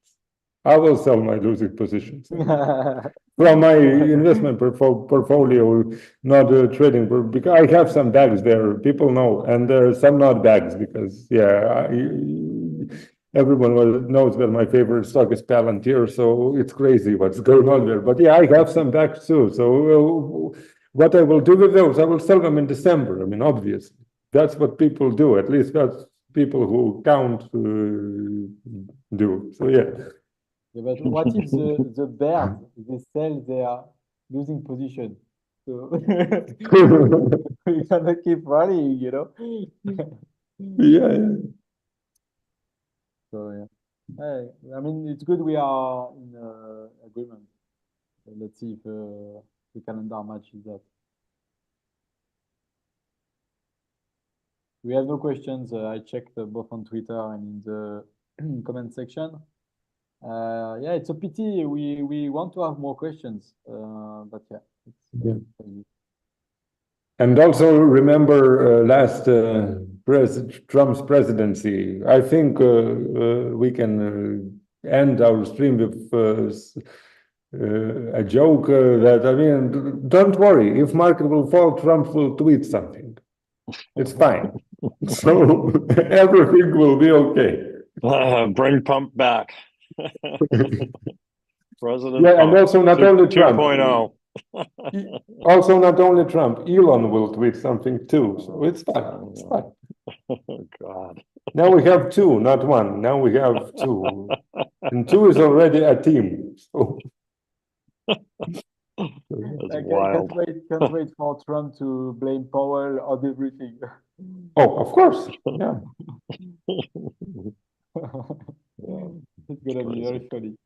S1: I will sell my losing positions from my investment portfolio, not trading, because I have some bags there, people know, and there are some not bags, because everyone knows that my favorite stock is Palantir, so it's crazy what's going on there. But yeah, I have some bags too, so what I will do with those, I will sell them in December. I mean, obviously, that's what people do. At least that's people who count do. So yeah.
S3: Yeah, but what if the bears they sell their losing position? So we're gonna keep running, you know?
S1: Yeah.
S3: So yeah. Hey, I mean, it's good we are in agreement. So let's see if the calendar matches that. We have no questions. I checked both on Twitter and in the comment section. Yeah, it's a pity. We want to have more questions, but yeah.
S1: And also remember Trump's presidency. I think we can end our stream with a joke that, I mean, don't worry, if market will fall, Trump will tweet something. It's fine. So everything will be okay.
S2: Bring Pump back. President
S1: Yeah,
S2: Pump,
S1: and also not only Trump.
S2: 2.0.
S1: Also not only Trump, Elon will tweet something too. So it's fine. It's fine.
S2: Oh, God.
S1: Now we have two, not one. Now we have two. And two is already a team. So
S2: That's
S3: I
S2: wild.
S3: can't wait for Trump to blame Powell on everything.
S1: oh, of course. Yeah.
S3: It's gonna be very funny.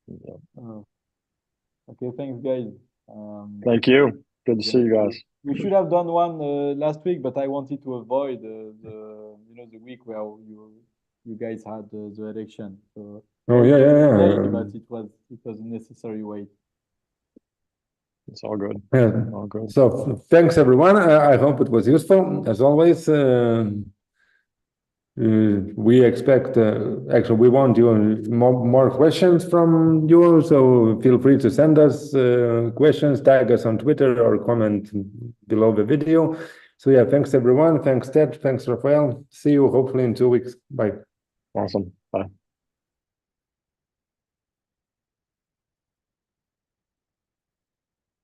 S2: Yeah.
S3: Okay, thanks, guys.
S2: Thank you. Good to see you guys.
S3: We should have done one last week, but I wanted to avoid the week where you guys had the election. So
S1: Oh yeah.
S3: But it was a necessary wait.
S2: It's all good.
S1: Yeah.
S2: All good.
S1: So thanks everyone. I hope it was useful. As always, we expect actually we want you more questions from you. So feel free to send us questions, tag us on Twitter, or comment below the video. So yeah, thanks everyone. Thanks Ted. Thanks Raphael. See you hopefully in 2 weeks. Bye.
S2: Awesome. Bye.